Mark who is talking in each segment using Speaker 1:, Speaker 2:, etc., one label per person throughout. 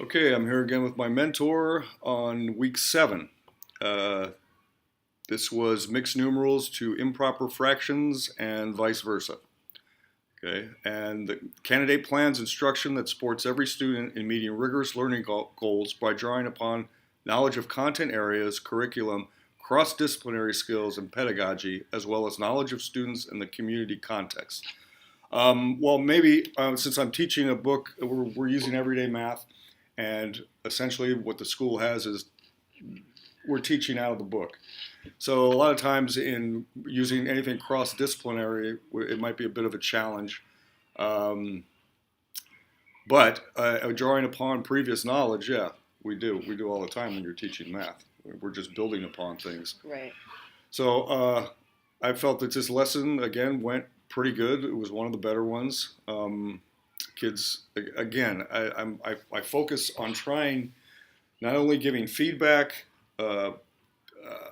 Speaker 1: Okay, I'm here again with my mentor on week 7. Uh, this was mixed numerals to improper fractions and vice versa. Okay, and the candidate plans instruction that supports every student in meeting rigorous learning goals by drawing upon knowledge of content areas, curriculum, cross-disciplinary skills, and pedagogy, as well as knowledge of students in the community context. Well, maybe since I'm teaching a book, we're using everyday math, and essentially what the school has is we're teaching out of the book. So a lot of times in using anything cross-disciplinary, it might be a bit of a challenge. Um, but drawing upon previous knowledge, yeah, we do. We do all the time when you're teaching math. We're just building upon things.
Speaker 2: Right.
Speaker 1: So I felt that this lesson again went pretty good. It was one of the better ones. Kids, again, I focus on trying not only giving feedback, uh, uh,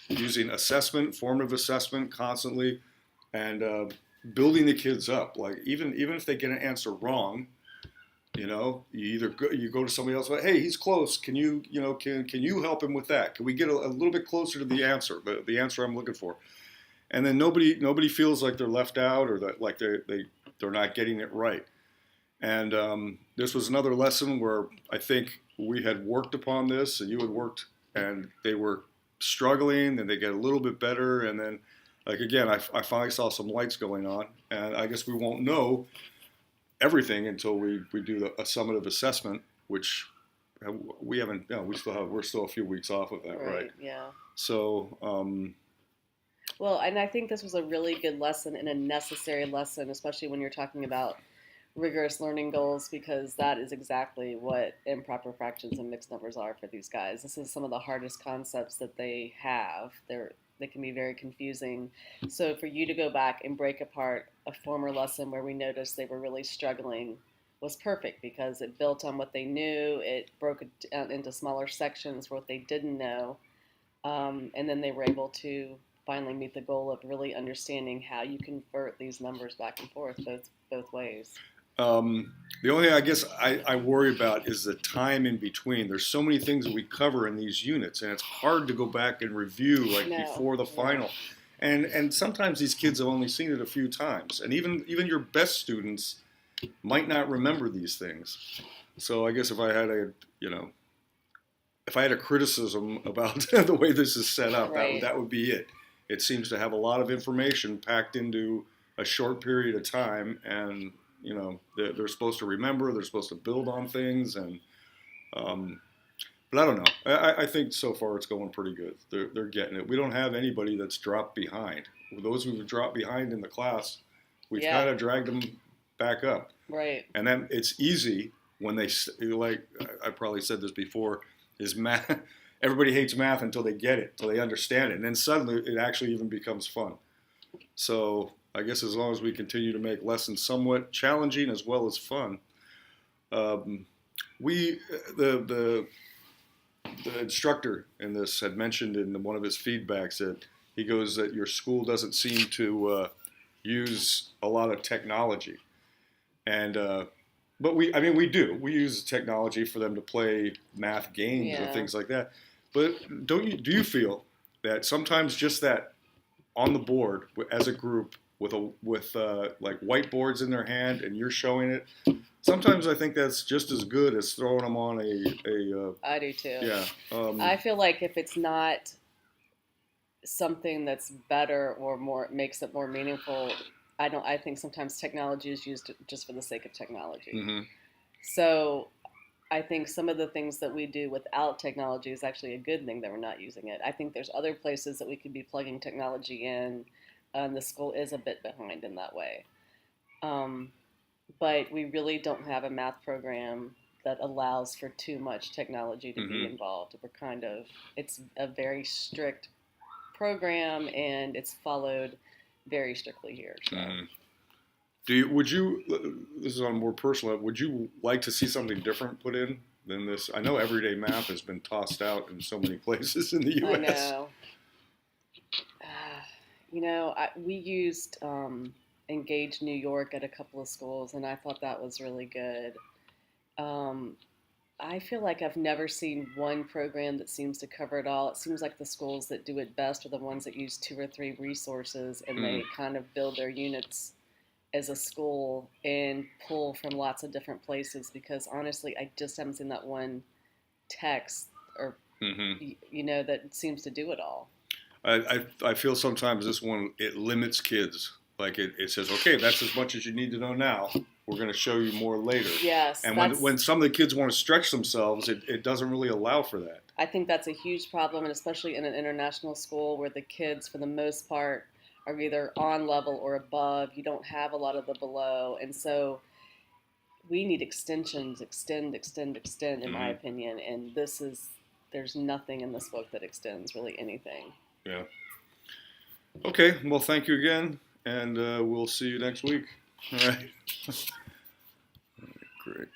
Speaker 1: using assessment, formative assessment constantly, and building the kids up. Like even if they get an answer wrong, you either you go to somebody else, like, hey, he's close. Can can you help him with that? Can we get a little bit closer to the answer, the answer I'm looking for? And then nobody feels like they're left out or that like they're not getting it right. And this was another lesson where I think we had worked upon this, and you had worked, and they were struggling, and they get a little bit better, and then, like again, I finally saw some lights going on, and I guess we won't know everything until we do a summative assessment, which we haven't. We're still a few weeks off of that, right?
Speaker 2: Right. Yeah.
Speaker 1: So
Speaker 2: Well, and I think this was a really good lesson and a necessary lesson, especially when you're talking about rigorous learning goals, because that is exactly what improper fractions and mixed numbers are for these guys. This is some of the hardest concepts that they have. They can be very confusing. So for you to go back and break apart a former lesson where we noticed they were really struggling was perfect because it built on what they knew. It broke it down into smaller sections for what they didn't know, and then they were able to finally meet the goal of really understanding how you convert these numbers back and forth both ways.
Speaker 1: the only thing I guess I worry about is the time in between. There's so many things that we cover in these units, and it's hard to go back and review like
Speaker 2: No,
Speaker 1: before the
Speaker 2: yeah,
Speaker 1: final. And sometimes these kids have only seen it a few times, and even your best students might not remember these things. So I guess if I had a criticism about the way this is set up,
Speaker 2: right.
Speaker 1: that would be it. It seems to have a lot of information packed into a short period of time, and they're supposed to remember, they're supposed to build on things, and um, but I don't know. I think so far it's going pretty good. They're getting it. We don't have anybody that's dropped behind. Those who've dropped behind in the class, we've
Speaker 2: Yeah,
Speaker 1: kind of dragged them back up,
Speaker 2: right.
Speaker 1: and then it's easy when like I probably said this before is math. Everybody hates math until they get it, until they understand it, and then suddenly it actually even becomes fun. So I guess as long as we continue to make lessons somewhat challenging as well as fun, um, we the instructor in this had mentioned in one of his feedbacks that he goes that your school doesn't seem to use a lot of technology, and but we do. We use technology for them to play math games and
Speaker 2: Yeah.
Speaker 1: things like that. But do you feel that sometimes just that on the board as a group with like whiteboards in their hand and you're showing it, sometimes I think that's just as good as throwing them on a
Speaker 2: I do too.
Speaker 1: yeah.
Speaker 2: I feel like if it's not something that's better or more makes it more meaningful, I think sometimes technology is used just for the sake of technology.
Speaker 1: Mm-hmm,
Speaker 2: So I think some of the things that we do without technology is actually a good thing that we're not using it. I think there's other places that we could be plugging technology in, and the school is a bit behind in that way. Um, but we really don't have a math program that allows for too much technology to be
Speaker 1: mm-hmm,
Speaker 2: involved. It's a very strict program and it's followed very strictly here. So
Speaker 1: mm-hmm. Would you? This is on a more personal level. Would you like to see something different put in than this? I know everyday math has been tossed out in so many places in the
Speaker 2: I
Speaker 1: U.S.
Speaker 2: know, we used Engage New York at a couple of schools, and I thought that was really good. Um, I feel like I've never seen one program that seems to cover it all. It seems like the schools that do it best are the ones that use 2 or 3 resources, and
Speaker 1: Mm,
Speaker 2: they kind of build their units as a school and pull from lots of different places. Because honestly, I just haven't seen that one text or
Speaker 1: hmm
Speaker 2: that seems to do it all.
Speaker 1: I feel sometimes this one, it limits kids. Like it says, okay, that's as much as you need to know now. We're going to show you more later.
Speaker 2: Yes,
Speaker 1: And
Speaker 2: that's.
Speaker 1: when some of the kids want to stretch themselves, it doesn't really allow for that.
Speaker 2: I think that's a huge problem, and especially in an international school where the kids, for the most part, are either on level or above. You don't have a lot of the below, and so we need extensions, extend, extend, extend, in my
Speaker 1: Hmm
Speaker 2: opinion. And there's nothing in this book that extends really anything.
Speaker 1: Yeah. Okay. Well, thank you again, and we'll see you next week. All right. Great.